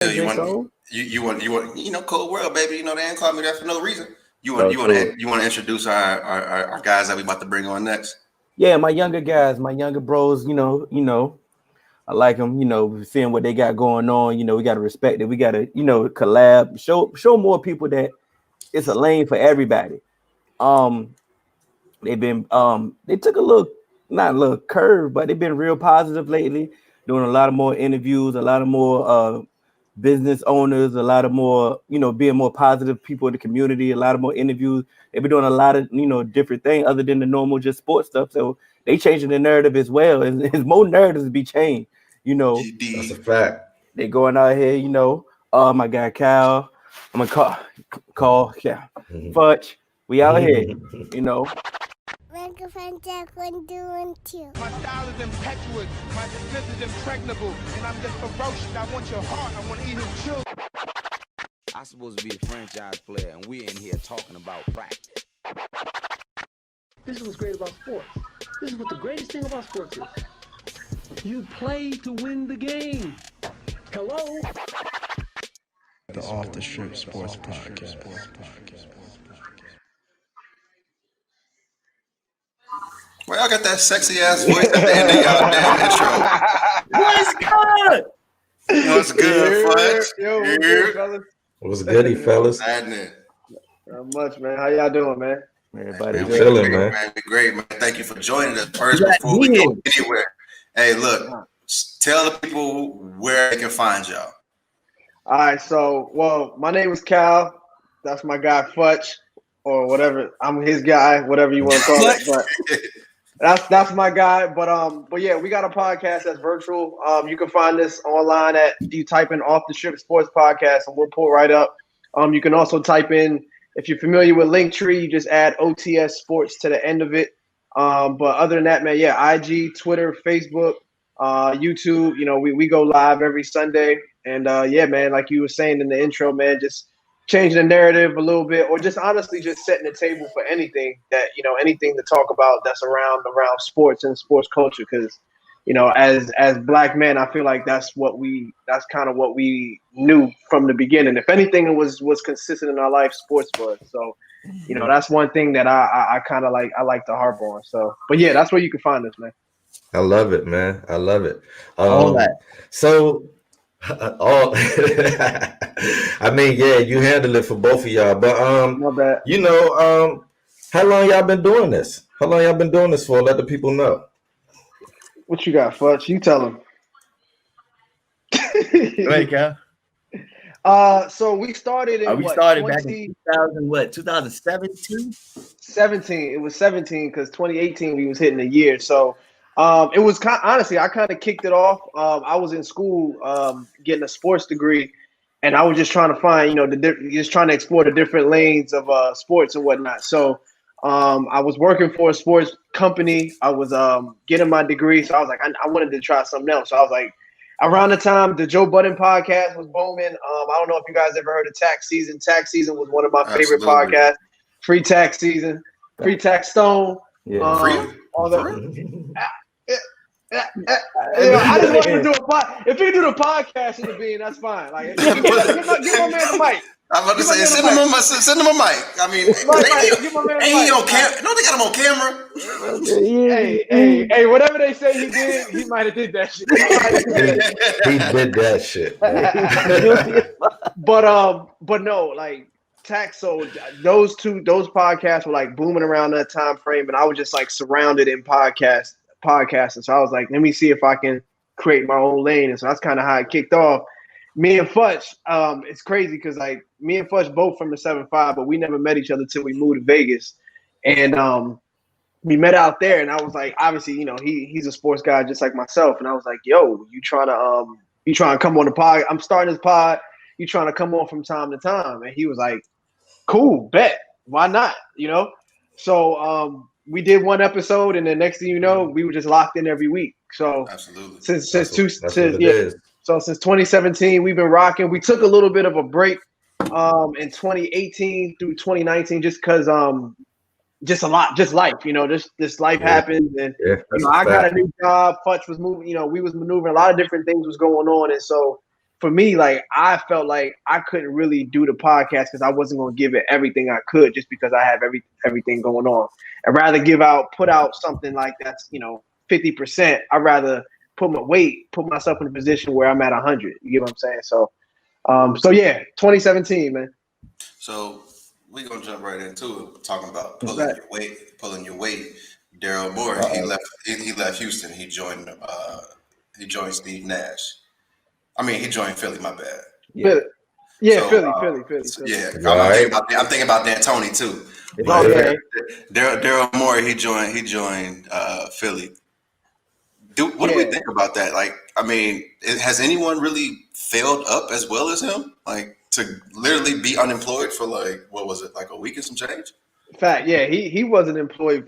Yeah, J. Cole? Cold World, baby. You know they ain't called me that for no reason. Oh, true. You want to introduce our guys that we about to bring on next? Yeah, my younger guys, my younger bros, I like them, seeing what they got going on, we got to respect it. We got to, collab, show more people that it's a lane for everybody. Um, they took a little, not a little curve, but they've been real positive lately, doing a lot of more interviews, a lot of more business owners, a lot of more, being more positive people in the community, a lot of more interviews. They've been doing a lot of, different things other than the normal just sports stuff. So they changing the narrative as well. It's more narratives to be changed, you know. That's a fact. They going out here, my guy Cal. I'm gonna call yeah. Fudge. We out here, you know. Microphone check 1, 2, 1, 2. My style is impetuous, my defense is impregnable, and I'm just ferocious. I want your heart, I want to eat your children. I'm supposed to be a franchise player, and we're in here talking about practice. This is what's great about sports. This is what the greatest thing about sports is. You play to win the game. Hello? The Off the Strip Sports Podcast. Well, y'all got that sexy ass voice at the end of y'all damn intro. What's good, Fudge? Yo, what's good, fellas? What's goody, fellas? Not much, man. How y'all doing, man? Everybody chilling, man. Great, man. Thank you for joining us first before we go anywhere. Hey, look, tell the people where they can find y'all. All right, so, my name is Cal. That's my guy, Fudge, or whatever. I'm his guy, whatever you want to call it. But that's my guy. But yeah, we got a podcast that's virtual. You can find this online you type in Off the Strip Sports Podcast, and we'll pull right up. You can also type in, if you're familiar with Linktree, you just add OTS Sports to the end of it. But other than that, man, yeah, IG, Twitter, Facebook, YouTube, we go live every Sunday. And yeah, man, like you were saying in the intro, man, just changing the narrative a little bit, or just honestly just setting the table for anything anything to talk about that's around sports and sports culture. Because, as Black men, I feel like that's kind of what we knew from the beginning. If anything, it was consistent in our life, sports was. So, that's one thing that I kind of like. I like to harp on. So, but yeah, that's where you can find us, man. I love it, man. I love it. All that. So, I mean, yeah, you handle it for both of y'all. But Not bad. how long y'all been doing this? How long y'all been doing this for? Let the people know. What you got, Fudge? You tell them. Right, Cal. So we started in back in 2017? 17. It was 17 because 2018 we was hitting a year. So it was honestly, I kind of kicked it off. I was in school getting a sports degree, and I was just trying to find, just trying to explore the different lanes of sports and whatnot. So I was working for a sports company. I was getting my degree, so I was like, I wanted to try something else. So I was like, around the time the Joe Budden podcast was booming. I don't know if you guys ever heard of Tax Season. Tax Season was one of my favorite podcasts. Free Tax Season, Free Tax Stone. Yeah. All the. I just want to do a podcast. If you do the podcast in the bean, that's fine. Like, give my man the mic. I'm about to say, send him a mic. I mean, he on camera. No, they got him on camera. Hey, whatever they say he did, he might have did that shit. He did that shit. But no, like tax. So those podcasts were like booming around that time frame, and I was just like surrounded in podcasting. So I was like, let me see if I can create my own lane. And so that's kind of how it kicked off. Me and Fudge, it's crazy because like me and Fudge both from the 7-5, but we never met each other till we moved to Vegas. And we met out there, and I was like, obviously, he's a sports guy just like myself. And I was like, yo, you trying to come on the pod? I'm starting this pod. You trying to come on from time to time? And he was like, cool, bet. Why not? So we did one episode, and the next thing you know, we were just locked in every week. So absolutely. Since 2017, we've been rocking. We took a little bit of a break in 2018 through 2019 just because just life, this life happened, and I got a new job. Futch was moving, we was maneuvering, a lot of different things was going on, and so for me, like I felt like I couldn't really do the podcast because I wasn't going to give it everything I could just because I have everything going on. I'd rather put out something like that's 50%. I'd rather put myself in a position where I'm at 100. You get what I'm saying? So, yeah, 2017, man. So we're gonna jump right into it, talking about pulling your weight. Daryl Morey, he left Houston. He joined Steve Nash. I mean, he joined Philly. My bad. Yeah, Philly. Yeah, Right. I'm thinking about D'Antoni too. Okay. Daryl Morey, he joined Philly. What do we think about that? Like, I mean, has anyone really failed up as well as him? Like, to literally be unemployed for like, what was it, like a week and some change? Fact, yeah, he wasn't unemployed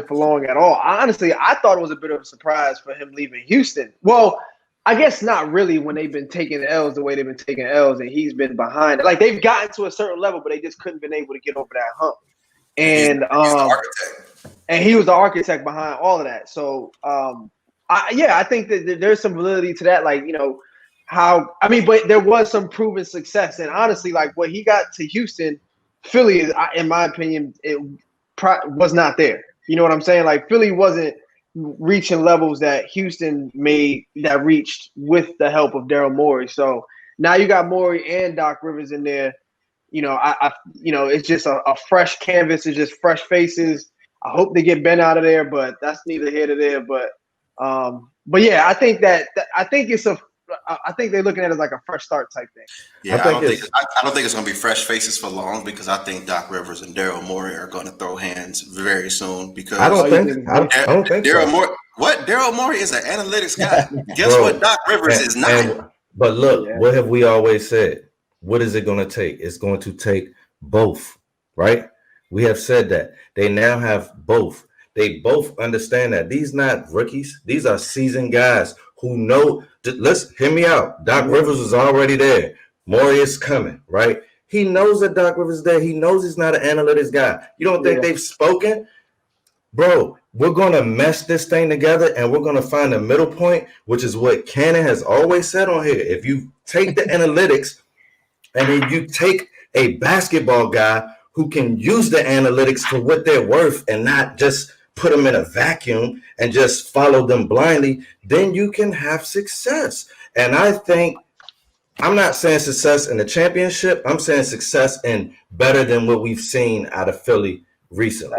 for long at all. Honestly, I thought it was a bit of a surprise for him leaving Houston. Well, I guess not really when they've been taking L's the way they've been taking L's, and he's been behind. Like they've gotten to a certain level, but they just couldn't been able to get over that hump. And he's the architect. And he was the architect behind all of that. So I think that there's some validity to that. Like, but there was some proven success. And honestly, like what he got to Houston, Philly, in my opinion, it was not there. You know what I'm saying? Like Philly wasn't reaching levels that Houston reached with the help of Daryl Morey. So now you got Morey and Doc Rivers in there. It's just a fresh canvas. It's just fresh faces. I hope they get Ben out of there, but that's neither here nor there. But yeah, I think I think they're looking at it like a fresh start type thing. Yeah, I don't think it's going to be fresh faces for long because I think Doc Rivers and Daryl Morey are going to throw hands very soon. Because I don't think Daryl so. Morey. What? Daryl Morey is an analytics guy. Guess what? Doc Rivers is not. But look, what have we always said? What is it going to take? It's going to take both, right? We have said that. They now have both. They both understand that these not rookies. These are seasoned guys who know. Let's hear me out. Doc Rivers was already there. Morey is coming, right? He knows that Doc Rivers is there. He knows he's not an analytics guy. You don't think they've spoken? Bro, we're going to mesh this thing together and we're going to find a middle point, which is what Cannon has always said on here. If you take the analytics and then you take a basketball guy who can use the analytics for what they're worth and not just put them in a vacuum and just follow them blindly, then you can have success. And I think, I'm not saying success in the championship. I'm saying success in better than what we've seen out of Philly recently.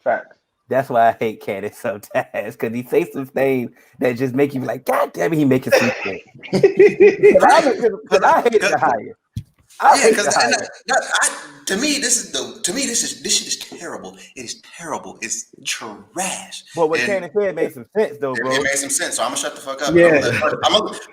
Facts. That's why I hate Cannon sometimes, because he says some things that just make you be like, God damn it, he making some shit. Because I hate the hire. To me, this shit is terrible. It is terrible. It's trash. But what Cannon said made some sense, though, bro. It made some sense. So I'm gonna shut the fuck up. Yeah.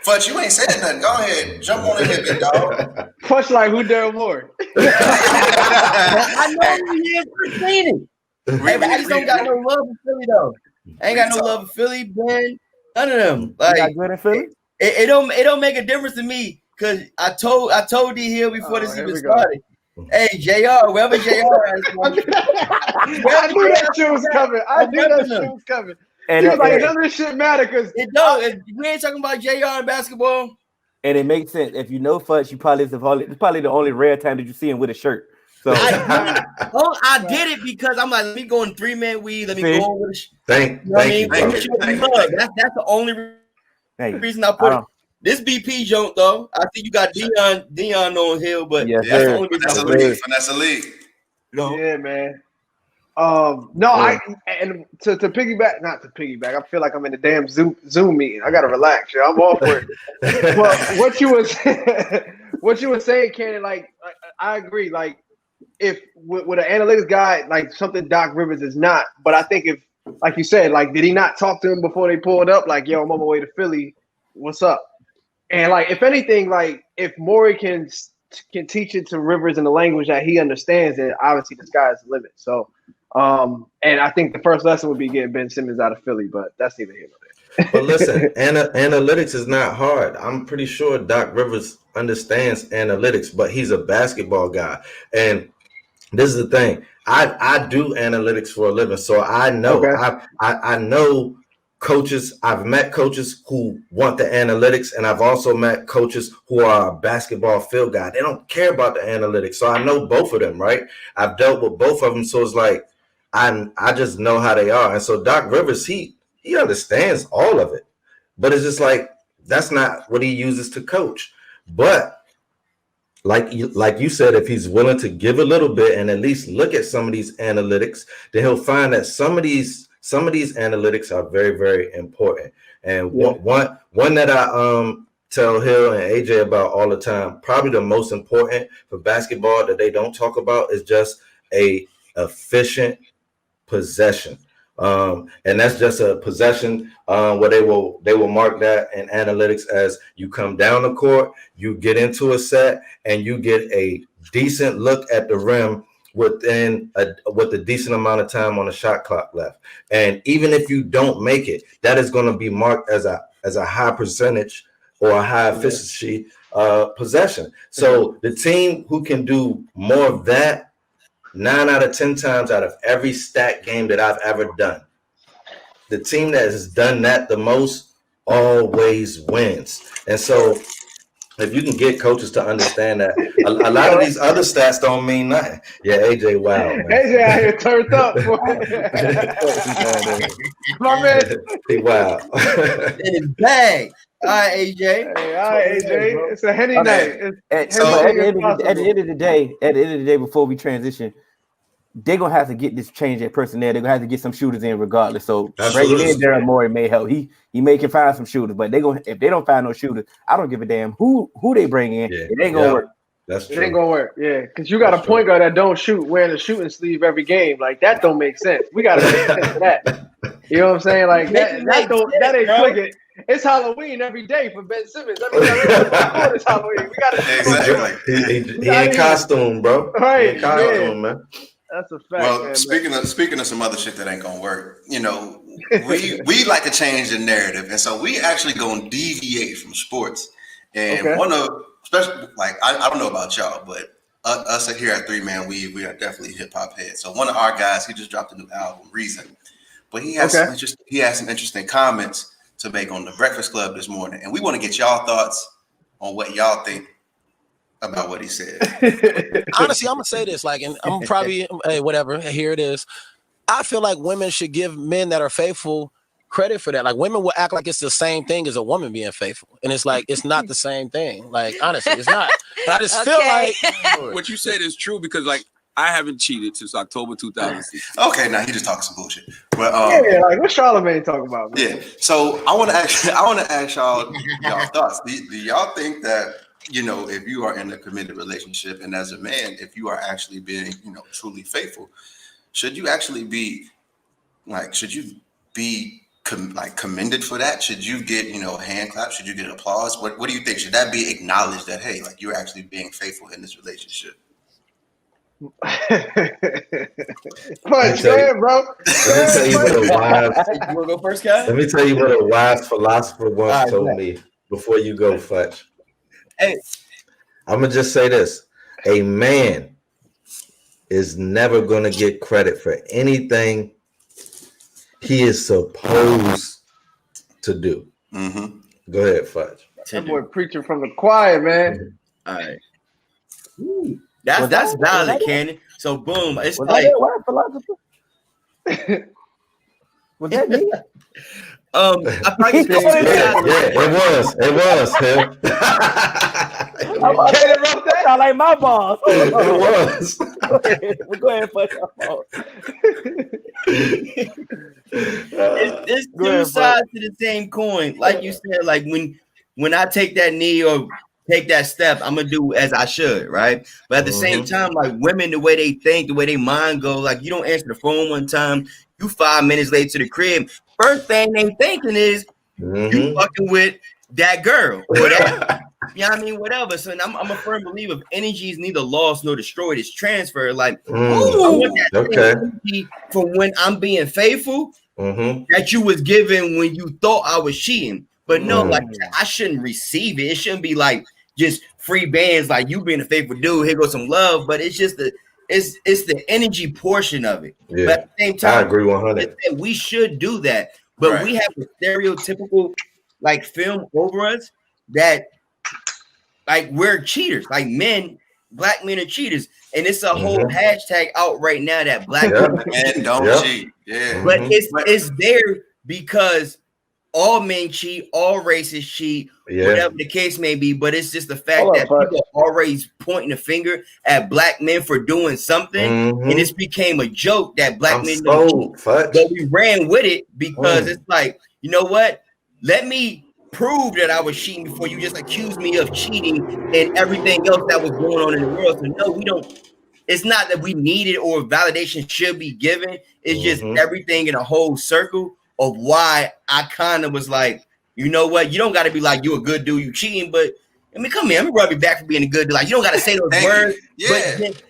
Fudge, you ain't said nothing. Go ahead, jump on in here, big dog. Fudge like who Daryl Morey? I know he is succeeding. Hey, but I just don't got no love for Philly though. I ain't got no love for Philly, Ben. None of them. Like good in Philly? It don't make a difference to me because I told D Hill before this even started. Hey, JR, wherever JR is, I knew that shit was coming. And it's like none of this shit matter because we ain't talking about JR in basketball. And it makes sense. If you know Fudge, it's probably the only rare time that you see him with a shirt. So I did it because I'm like, let me go in 3-man weed. Let me go over the Thank you. That's the only reason I put it. This BP joint though, I think you got Dion on Hill, but that's the only reason. Finesse a league. Yeah, man. And to piggyback, not to piggyback. I feel like I'm in a damn Zoom meeting. I gotta relax. I'm all for it. But what you were saying, Cannon, like I agree. Like if with an analytics guy, like something Doc Rivers is not. But I think if, like you said, like did he not talk to him before they pulled up? Like, yo, I'm on my way to Philly. What's up? And like, if anything, like if Morey can teach it to Rivers in the language that he understands, then obviously the sky is the limit. So, and I think the first lesson would be getting Ben Simmons out of Philly, but that's neither here nor there. But listen, analytics is not hard. I'm pretty sure Doc Rivers understands analytics, but he's a basketball guy. And this is the thing. I do analytics for a living, so I know. Okay. I know coaches. I've met coaches who want the analytics, and I've also met coaches who are a basketball field guy. They don't care about the analytics. So I know both of them, right? I've dealt with both of them. So it's like I just know how they are. And so Doc Rivers, he understands all of it. But it's just like that's not what he uses to coach. But like you said, if he's willing to give a little bit and at least look at some of these analytics, then he'll find that some of these analytics are very, very important. And one that I tell Hill and AJ about all the time, probably the most important for basketball that they don't talk about is just a efficient possession. And that's just a possession where they will mark that in analytics as you come down the court, you get into a set, and you get a decent look at the rim with a decent amount of time on the shot clock left. And even if you don't make it, that is going to be marked as a high percentage or a high efficiency possession. So the team who can do more of that 9 out of 10 times out of every stat game that I've ever done, the team that has done that the most always wins. And so if you can get coaches to understand that, a lot of these other stats don't mean nothing. Yeah, AJ, wow. Man. AJ out here turned up. My man. Wow. In his bag. All right, AJ. Hey, all right, AJ. It's a Henny night. At the end of the day, before we transition, they're gonna have to get this change at personnel. They're gonna have to get some shooters in regardless. So bringing in Daryl Morey may help. He may can find some shooters, but if they don't find no shooters, I don't give a damn who they bring in. Yeah. It ain't gonna work. That's true. It ain't gonna work. Yeah, because you got a point guard that don't shoot wearing a shooting sleeve every game. Like that don't make sense. We gotta make sense of that. You know what I'm saying? Like that ain't clicking. It's Halloween every day for Ben Simmons. Every time it's Halloween. We gotta exactly. He in costume, bro. Right. He in costume, man. That's a fact. Well, man, speaking of some other shit that ain't gonna work, you know, we like to change the narrative, and so we actually gonna deviate from sports. And one of, especially like I don't know about y'all, but us here at 3 Man Weave, we are definitely hip hop heads. So one of our guys, he just dropped a new album, Reason, but he has some interesting comments to make on the Breakfast Club this morning, and we want to get y'all thoughts on what y'all think about what he said. Honestly, I'm gonna say this, like, and I'm probably whatever. Here it is. I feel like women should give men that are faithful credit for that. Like, women will act like it's the same thing as a woman being faithful, and it's like it's not the same thing. Like, honestly, it's not. But I just feel like what you said is true because, like, I haven't cheated since October 2016. Okay, now he just talking some bullshit. But like what Charlamagne talking about? Man? Yeah. So I want to ask y'all thoughts. Do y'all think that, you know, if you are in a committed relationship and as a man, if you are actually being, you know, truly faithful, should you actually be commended for that? Should you get, you know, hand claps? Should you get applause? What do you think? Should that be acknowledged that, hey, like you're actually being faithful in this relationship? Punch, go ahead, bro. You want to go first, guy? Let me tell you what a wise philosopher once told me before you go, Fudge. Hey, I'm gonna just say this: a man is never gonna get credit for anything he is supposed to do. Mm-hmm. Go ahead, Fudge. That boy preaching from the choir, man. All right. Ooh. That's valid, Cannon. So boom, it's was like was that me? I probably it was him. I like my balls. It was. Go ahead, Fudge. It's two sides to the same coin. Like you said, like when I take that knee or take that step, I'm gonna do as I should, right? But at the same time, like women, the way they think, the way they mind go, like you don't answer the phone one time, you 5 minutes late to the crib. First thing they thinking is you fucking with that girl or that, you know what I mean? Whatever. So I'm a firm believer of energy is neither lost nor destroyed. It's transferred. Like, I want that energy for when I'm being faithful that you was given when you thought I was cheating. But no, like I shouldn't receive it. It shouldn't be like just free bands, like you being a faithful dude. Here goes some love, but it's just it's the energy portion of it. Yeah, but at the same time, I agree 100. We should do that. but we have a stereotypical like film over us that like we're cheaters, like men, black men are cheaters, and it's a whole hashtag out right now that black men don't cheat. Yeah, but it's there because all men cheat, all races cheat, whatever the case may be. But it's just the fact that people are always pointing the finger at black men for doing something, and it's became a joke that black men don't cheat. But we ran with it because it's like, you know what? Let me prove that I was cheating before you just accused me of cheating and everything else that was going on in the world. So no, we don't. It's not that we need it or validation should be given. It's just everything in a whole circle of why I kind of was like, you know what? You don't got to be like, you a good dude, you cheating, but I mean, come here, let me rub you back for being a good dude. Like, you don't got to say those words, but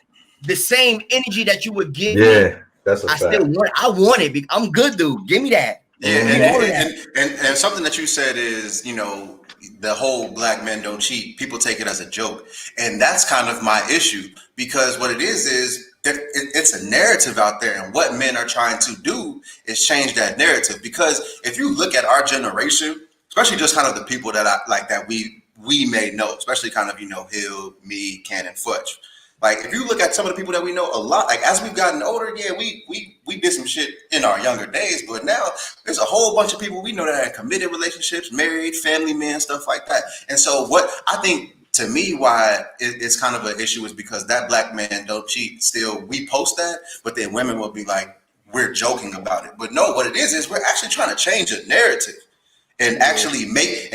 the same energy that you would give me, that's a I fact. still want. I want it. I'm good, dude. Give me that. Yeah, and something that you said is, you know, the whole black men don't cheat. People take it as a joke, and that's kind of my issue, because what it is that it's a narrative out there, and what men are trying to do is change that narrative. Because if you look at our generation, especially just kind of the people that I like that we may know, especially kind of, you know, Hill, me, Ken, and Futch. Like, if you look at some of the people that we know a lot, like as we've gotten older, we did some shit in our younger days, but now there's a whole bunch of people we know that had committed relationships, married, family men, stuff like that. And so what I think, to me, why it's kind of an issue is because that black man don't cheat. Still, we post that, but then women will be like, we're joking about it. But no, what it is we're actually trying to change a narrative and actually make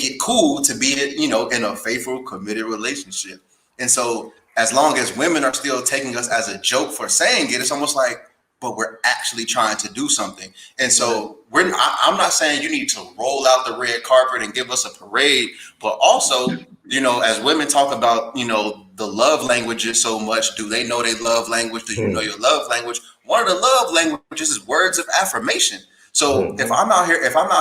it cool to be, you know, in a faithful, committed relationship. And so as long as women are still taking us as a joke for saying it, it's almost like, but we're actually trying to do something. And so I'm not saying you need to roll out the red carpet and give us a parade, but also, you know, as women talk about, you know, the love languages so much, do they know their love language? Do you know your love language? One of the love languages is words of affirmation. So if I'm out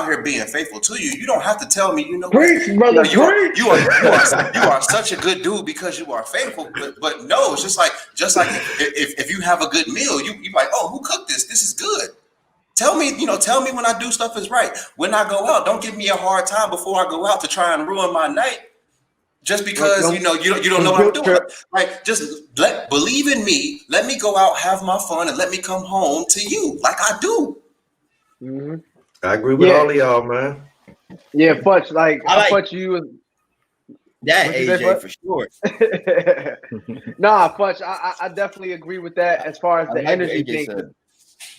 here being faithful to you, you don't have to tell me, you know, you are such a good dude because you are faithful. But no, it's just like if you have a good meal, you like, oh, who cooked this? This is good. Tell me when I do stuff is right. When I go out, don't give me a hard time before I go out to try and ruin my night. Just because you don't know what I'm doing. Like, just believe in me. Let me go out, have my fun, and let me come home to you like I do. Mm-hmm. I agree with all of y'all, man. Yeah, Futch, Futch, you that AJ for sure. Nah, Futch, I definitely agree with that as far as the energy thing.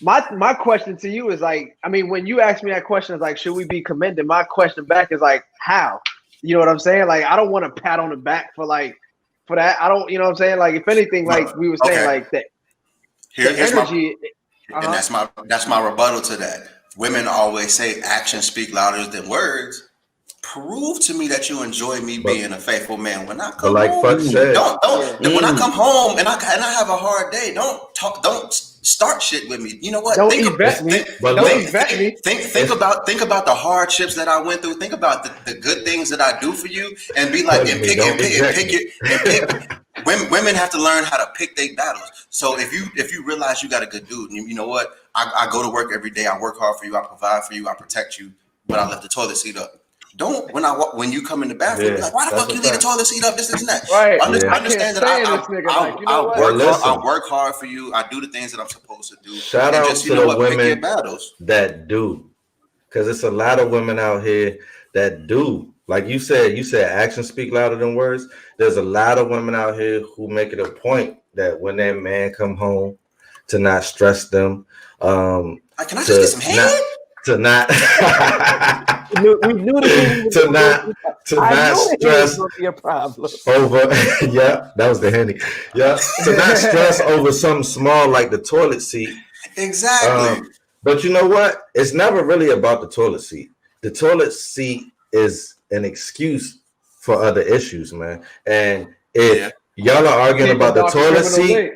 My question to you is like, I mean, when you ask me that question, is like, should we be commended? My question back is like, how? You know what I'm saying? Like, I don't want to pat on the back for that. I don't, you know what I'm saying? Like, if anything, like we were saying, like that. Here's energy. And that's my rebuttal to that. Women always say actions speak louder than words. Prove to me that you enjoy me being a faithful man. When I come home, when I come home and I have a hard day, don't start shit with me. You know what? Think about the hardships that I went through. Think about the good things that I do for you, and be like, Women have to learn how to pick their battles. So if you realize you got a good dude, and you know what, I go to work every day, I work hard for you, I provide for you, I protect you, but I left the toilet seat up. Don't when you come in the bathroom, be like, why the fuck you leave the toilet seat up? This and that. Right. Understand that I work hard for you. I do the things that I'm supposed to do. Shout out to the women that do, because it's a lot of women out here that do. Like you said actions speak louder than words. There's a lot of women out here who make it a point that when their man come home to not stress them. Can I just get some head? To not stress over that was the handy. To not stress over something small like the toilet seat. Exactly. But you know what? It's never really about the toilet seat. The toilet seat is an excuse for other issues, man. And if y'all are arguing about the toilet seat,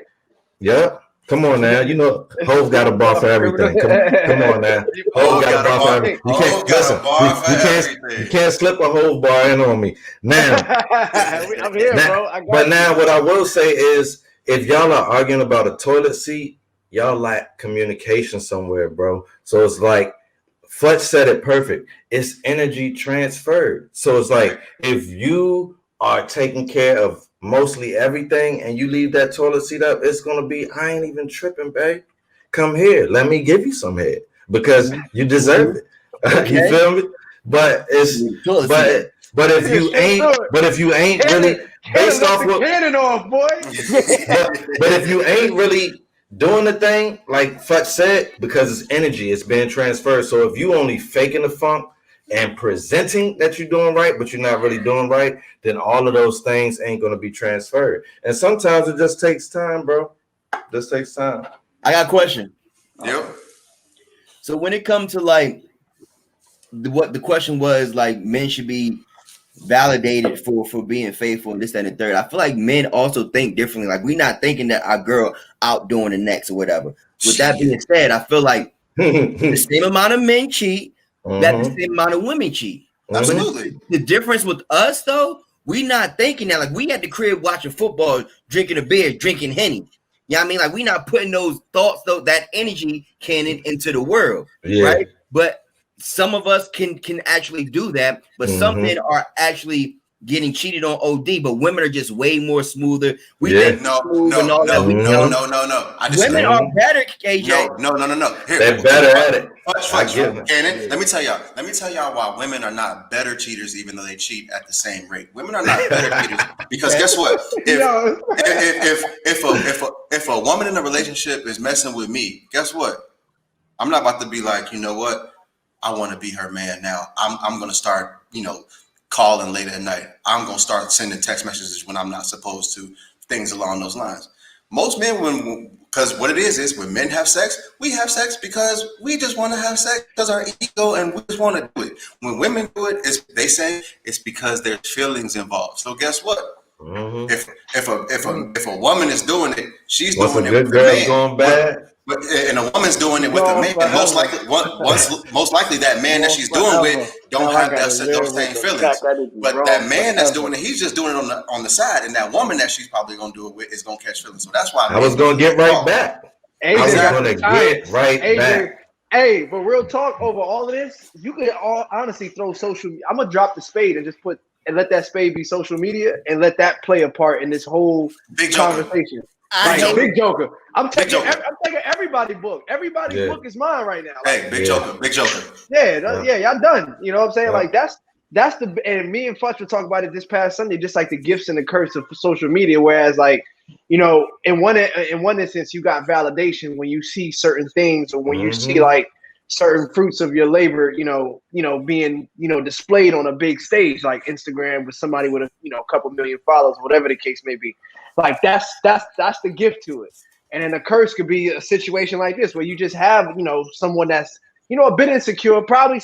come on now. You know, Hov got a bar for everything. Come on now. Hov got a bar for everything. You can't slip a Hov bar in on me. Now, I'm here, bro. But now what I will say is, if y'all are arguing about a toilet seat, y'all lack communication somewhere, bro. So it's like, Fletch said it perfect. It's energy transferred. So it's like if you are taking care of mostly everything and you leave that toilet seat up, it's gonna be, I ain't even tripping, babe. Come here, let me give you some head because you deserve it. Okay. You feel me? But it's but if you ain't really based off what cannon off, boy. but if you ain't really doing the thing, like Fletch said, because it's energy, it's being transferred. So if you only faking the funk and presenting that you're doing right, but you're not really doing right, then all of those things ain't going to be transferred. And sometimes it just takes time, bro. Just takes time. I got a question. Yep. So when it comes to like what the question was, like men should be validated for being faithful and this, that, and the third. I feel like men also think differently. Like we're not thinking that our girl out doing the next or whatever. With that being said, I feel like the same amount of men cheat, that the same amount of women cheat. Absolutely. The difference with us though, we not thinking that. Like we at the crib watching football, drinking a beer, drinking Henny. You know what I mean? Like we not putting those thoughts, though, that energy cannon into the world, right? But some of us can actually do that, but some men are actually getting cheated on OD, but women are just way more smoother. We think no. I disagree. Women are better, AJ. No. Here, they're better at it. Cannon, let me tell y'all why women are not better cheaters, even though they cheat at the same rate. Women are not better cheaters because guess what? If a woman in a relationship is messing with me, guess what? I'm not about to be like, you know what? I want to be her man now. I'm going to start, calling late at night. I'm going to start sending text messages when I'm not supposed to, things along those lines. Most men, because what it is when men have sex, we have sex because we just want to have sex because our ego and we just want to do it. When women do it, they say it's because there's feelings involved. So guess what? If a woman is doing it, she's doing it with a man. Going bad. And a woman's doing it with a man, and most likely that man that she's doing with don't have those same feelings. But that man that's doing it, he's just doing it on the side, and that woman that she's probably gonna do it with is gonna catch feelings. So that's why I was gonna get right back. Hey, but real talk over all of this, you could honestly throw social. I'm gonna drop the spade and just let that spade be social media and let that play a part in this whole conversation. Big Joker. I'm taking everybody's book. Everybody's book is mine right now. Hey, Big Joker. Yeah, y'all done. You know what I'm saying? Like that's the, and me and Fletch were talking about it this past Sunday, just like the gifts and the curse of social media. Whereas, like, in one instance, you got validation when you see certain things, or when you see like certain fruits of your labor, being displayed on a big stage like Instagram with somebody with a couple million followers, whatever the case may be. Like that's the gift to it. And then a curse could be a situation like this where you just have someone that's a bit insecure, probably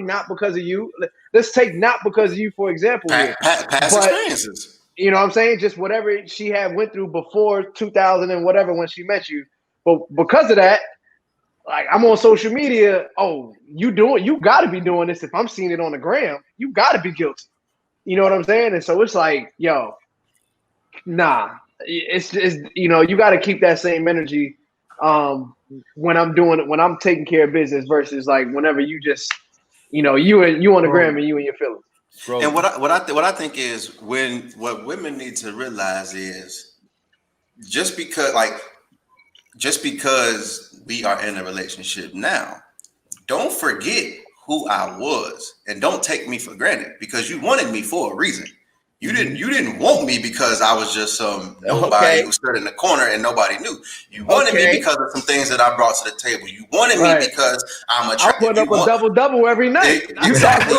not because of you. Let's take not because of you for example. Past experiences. You know what I'm saying? Just whatever she had went through before 2000 and whatever when she met you. But because of that, like I'm on social media. Oh, you got to be doing this. If I'm seeing it on the gram, you got to be guilty. You know what I'm saying? And so it's like, yo. Nah, it's you got to keep that same energy when I'm taking care of business versus like whenever you just you on the gram and you and your feelings. And what I think is what women need to realize is just because we are in a relationship now, don't forget who I was and don't take me for granted because you wanted me for a reason. You didn't want me because I was just some nobody who stood in the corner and nobody knew. You wanted me because of some things that I brought to the table. You wanted me because I'm attractive. I put up a double every night. Exactly.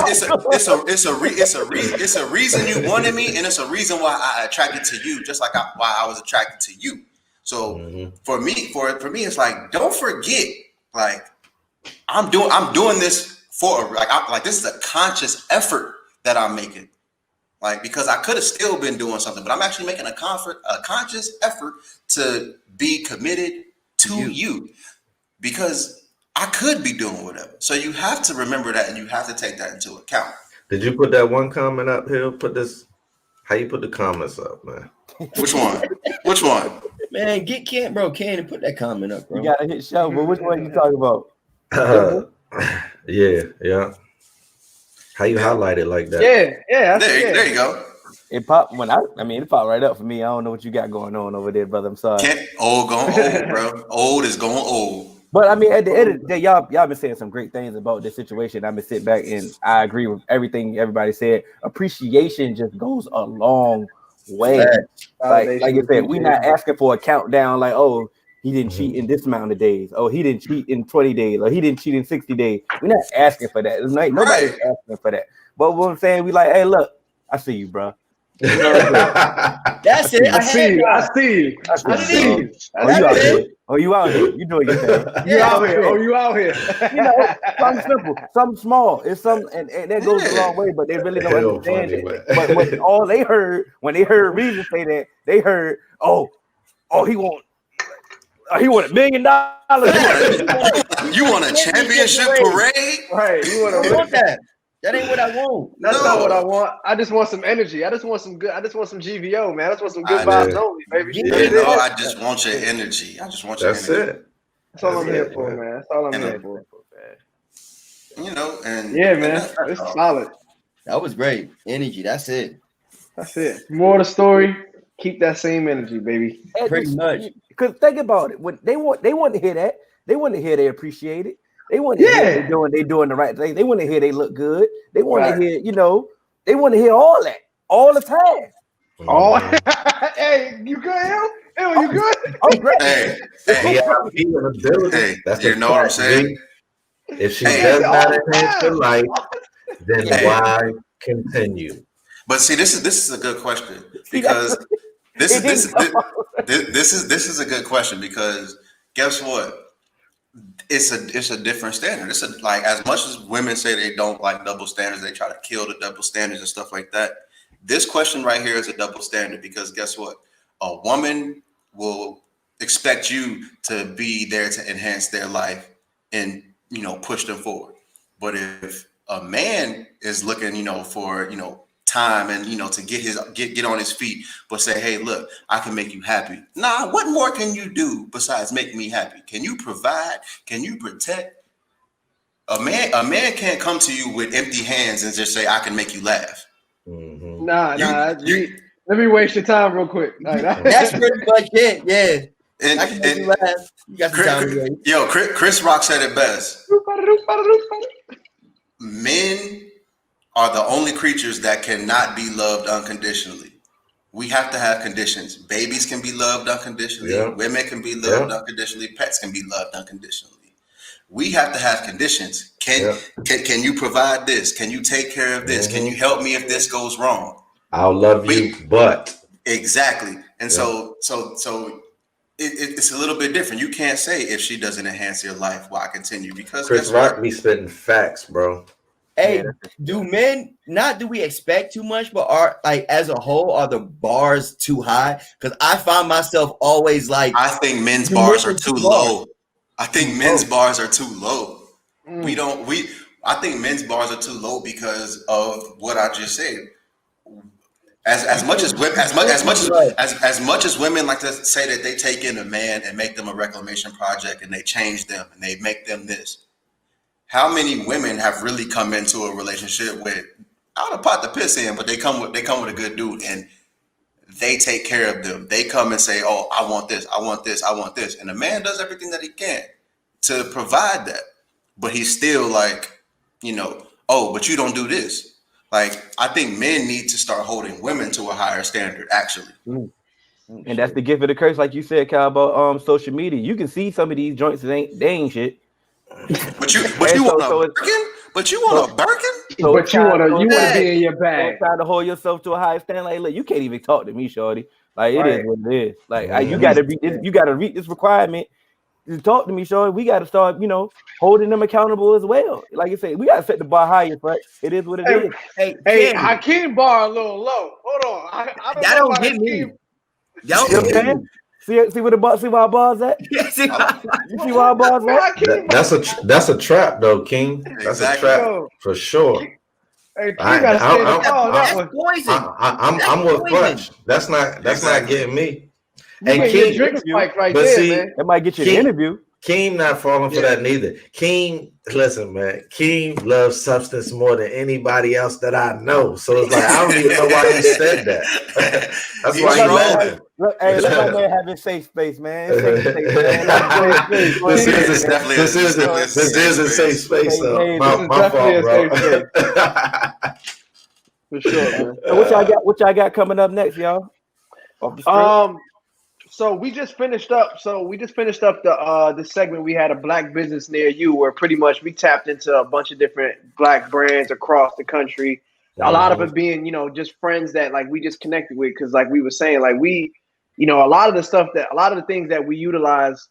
It's a reason you wanted me, and it's a reason why I attracted to you, just like why I was attracted to you. So for me, it's like don't forget, like I'm doing this for like this is a conscious effort that I'm making. Like, because I could have still been doing something, but I'm actually making a conscious effort to be committed to you because I could be doing whatever. So you have to remember that and you have to take that into account. Did you put that one comment up here? How you put the comments up, man? Which one? Which one? Man, get Ken and put that comment up, bro. You gotta hit show, but which one you talking about? Yeah. How you highlight it like that? Yeah. There you go. It popped it popped right up for me. I don't know what you got going on over there, brother. I'm sorry. Going old, bro. Old is going old. But I mean, at the end of the day, y'all been saying some great things about this situation. I've been sitting back and I agree with everything everybody said. Appreciation just goes a long way. Like you said, we're not asking for a countdown. Like, oh, he didn't cheat in this amount of days. Oh, he didn't cheat in 20 days. Or he didn't cheat in 60 days. We're not asking for that. Like, nobody's asking for that. But what I'm saying, we like, hey, look, I see you, bro. You know That's it. I see you. Oh, you out here. You doing your thing. You out here. You know, something simple, something small. It's something, and that goes a long way. But they really don't understand it. But all they heard when they heard Reason say that, they heard, oh, he want $1 million. You want a championship parade? Right. You want that? That ain't what I want. That's not what I want. I just want some energy. I just want some GVO, man. I just want some good vibes only, baby. I just want your energy. I just want your energy. That's it. That's all I'm here for, man. That's all I'm here for. You know, and yeah, man. It's solid. That was great. Energy. That's it. More of the story. Keep that same energy, baby. Pretty much. Because think about it. When they want to hear that. They want to hear they appreciate it. They want to hear they doing the right thing. They want to hear they look good. They want to hear, they want to hear all that all the time. Hey, you good, El? You good? I'm great. Hey, that's you know what I'm saying? If she does not enhance your life, then why continue? But see, this is a good question because this is a good question because guess what? It's a different standard. It's like as much as women say they don't like double standards, they try to kill the double standards and stuff like that. This question right here is a double standard because guess what? A woman will expect you to be there to enhance their life and push them forward. But if a man is looking, for time and to get on his feet, but say, hey, look, I can make you happy. Nah, what more can you do besides make me happy? Can you provide? Can you protect? A man can't come to you with empty hands and just say, I can make you laugh. Mm-hmm. Let me waste your time real quick. That's pretty much it. Yeah. And, I can make you laugh. You got some time. Chris Rock said it best. Men are the only creatures that cannot be loved unconditionally. We have to have conditions. Babies can be loved unconditionally. Yeah. Women can be loved unconditionally. Pets can be loved unconditionally. We have to have conditions. Can you provide this? Can you take care of this? Can you help me if this goes wrong? I'll love you, but exactly. And so it's a little bit different. You can't say if she doesn't enhance your life, why continue? Because Chris Rock be spitting facts, bro. Hey, do men not do we expect too much, but are like as a whole, are the bars too high? Because I find myself always like I think men's bars are too low. I think men's bars are too low. I think men's bars are too low because of what I just said. As much as women like to say that they take in a man and make them a reclamation project and they change them and they make them this. How many women have really come into a relationship with out of pot to piss in, but they come with a good dude and they take care of them. They come and say, "Oh, I want this, I want this, I want this," and the man does everything that he can to provide that, but he's still like, "Oh, but you don't do this." Like, I think men need to start holding women to a higher standard, actually. And that's the gift of the curse, like you said, Kyle, about social media. You can see some of these joints they ain't shit. But you want a Birkin? But you want a Birkin? But you want to be in your bag. Try to hold yourself to a higher standard. Like, look, you can't even talk to me, shorty. Like, it is what it is. Like, you got to read this requirement to talk to me, shorty. We got to start, holding them accountable as well. Like I said, we got to set the bar higher, but it is what it is. Hey, Hakeem bar a little low. Hold on. I don't get me. See where our bars at? You see where our bars at? That's a trap though, King. That's a trap for sure. Hey, I'm with Clutch. That's not getting me. And King, right but there, see, man. It might get you an interview. Keem not falling for that neither. Keem, listen, man. Keem loves substance more than anybody else that I know. So it's like I don't even know why he said that. That's why he laughing. Hey, let my man have his safe space, man. Safe space, man. This is a safe space. My fault, bro. For sure, man. So what y'all got coming up next, y'all? Off the strip? So we just finished up. The segment. We had a black business near you, where pretty much we tapped into a bunch of different black brands across the country. A lot of it being, just friends that like we just connected with, because like we were saying, like we, a lot of the things that we utilize,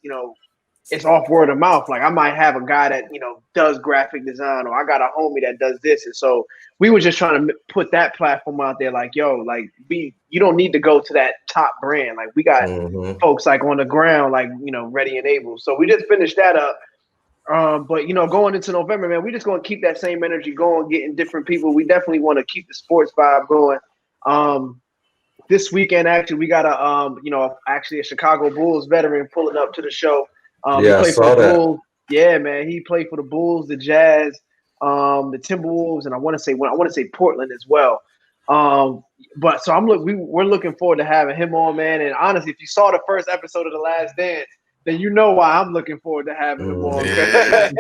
it's off word of mouth. Like I might have a guy that does graphic design, or I got a homie that does this, and so we were just trying to put that platform out there. Like, yo, like you don't need to go to that top brand. Like we got folks like on the ground, like ready and able. So we just finished that up. But going into November, man, we just gonna keep that same energy going, getting different people. We definitely want to keep the sports vibe going. This weekend, actually, we got a Chicago Bulls veteran pulling up to the show. He played for the Bulls. Yeah, man, he played for the Bulls, the Jazz, the Timberwolves, and I want to say Portland as well. But so we're looking forward to having him on, man. And honestly, if you saw the first episode of The Last Dance, then you know why I'm looking forward to having him on. Because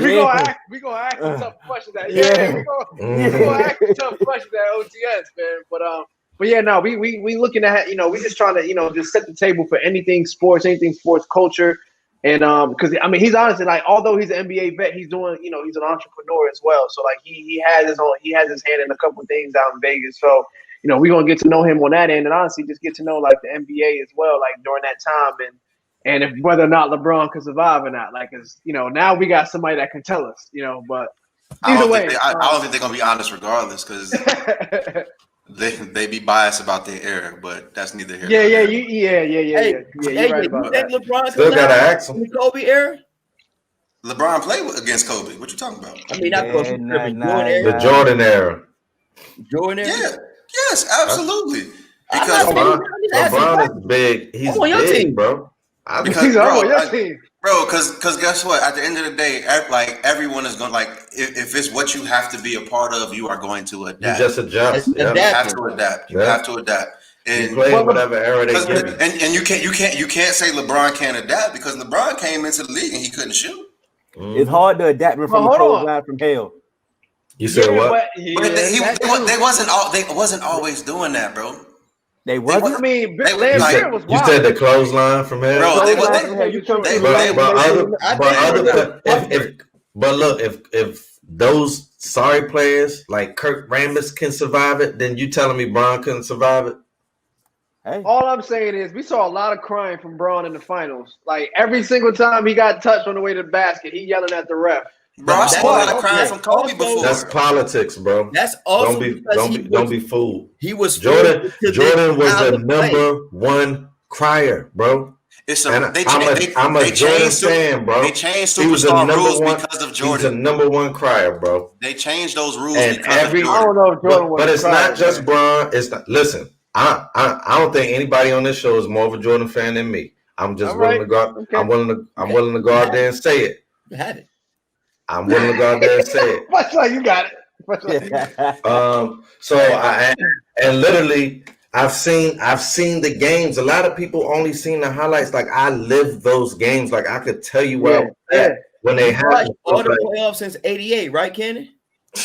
we're gonna ask some tough questions at we're gonna ask some tough questions at OTS, man. But yeah, no, we looking at we just trying to just set the table for anything sports culture, and because I mean he's honestly like, although he's an NBA vet, he's doing he's an entrepreneur as well. So like he has his hand in a couple of things out in Vegas. So we're gonna get to know him on that end, and honestly just get to know like the NBA as well, like during that time, and if whether or not LeBron can survive or not, like now we got somebody that can tell us, but either way, I don't think they're gonna be honest regardless, because they be biased about their era, but that's neither here. Yeah. Hey, You're right about you think that. LeBron Still gotta ask him. in the Kobe era? LeBron played against Kobe. What you talking about? I mean, not Kobe, The Jordan era. Jordan era. Yeah. Yes, absolutely. Because LeBron is big. He's big, bro. Because guess what? At the end of the day, like everyone is going if it's what you have to be a part of, you are going to adapt. You just adjust. You have to adapt. You have to adapt. And you play whatever era they give you. And you can't say LeBron can't adapt, because LeBron came into the league and he couldn't shoot. It's hard to adapt from a cold line from hell. You said what? They wasn't always doing that, bro. They wasn't. I mean, Larry was wild. You said the clothesline from hell, bro. But look, if those sorry players like Kurt Rambis can survive it, then you telling me Bron couldn't survive it? Hey. All I'm saying is we saw a lot of crying from Bron in the finals. Like every single time he got touched on the way to the basket, he yelling at the ref. Bro, I saw a lot of crying from Kobe before. That's politics, bro. That's also don't be fooled. He was Jordan was the number one crier, bro. I'm a Jordan fan, bro. They changed superstar rules because of Jordan. He's a number one crier, bro. They changed those rules and because of Jordan. I don't know if Jordan was but it's crier, not just Bron. It's not. Listen, I don't think anybody on this show is more of a Jordan fan than me. I'm just willing to go. Okay. I'm willing to go out there and say it. You had it. I'm willing to go out there and say it. Much like you got it. And literally, I've seen the games. A lot of people only seen the highlights. Like I lived those games. Like I could tell you where I was at when they happened. All the playoffs since '88, right, Kenny?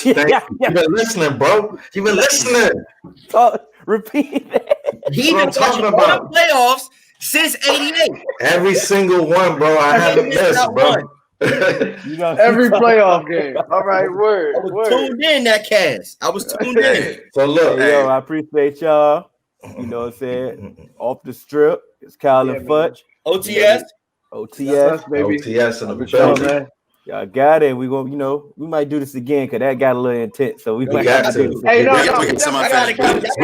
You've been listening, bro. You've been listening. Repeat that. He's been watching all the playoffs since '88. Every single one, bro. I haven't missed, bro. Every playoff game. All right, word. I was tuned in that cast. I was tuned in. So look, yo, I appreciate y'all. You know what I'm saying? Off the strip, it's Kyle and Fudge. OTS, baby. OTS in the building, man. Y'all got it. We gonna, we might do this again because that got a little intense. So we might got to. Hey, we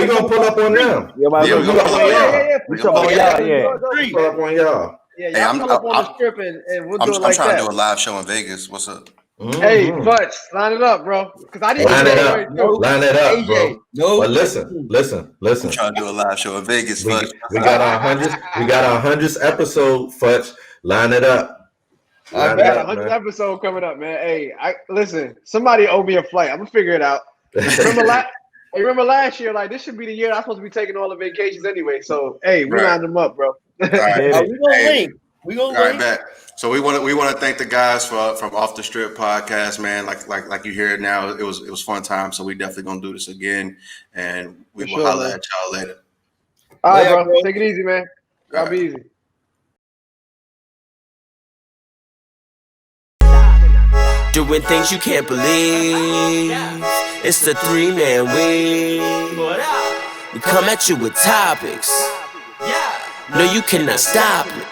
gonna pull up on them. We pull up on y'all. Yeah, y'all pull up on the strip and we'll do it like that. I'm trying to do a live show in Vegas. What's up? Hey, Fudge, line it up, bro. Because I didn't line it up, bro. No, but listen. I'm trying to do a live show in Vegas, Fudge. We got our 100th episode, Fudge. Line it up. I Line We it got bet. a up, 100th man. episode coming up, man. Hey, listen. Somebody owe me a flight. I'm gonna figure it out. Remember last year? Like this should be the year I'm supposed to be taking all the vacations anyway. So hey, we Right. lined them up, bro. All right. Did it. We gonna Hey, link. We gonna all right, link. bet. So we want to thank the guys from Off the Strip podcast, man. Like you hear it now, it was fun time. So we definitely gonna do this again, and we For will sure, holler man. at y'all later. All right, Yeah, bro. Take it easy, man. Y'all be easy. Doing things you can't believe. It's the 3-man week. We come at you with topics. No, you cannot stop it.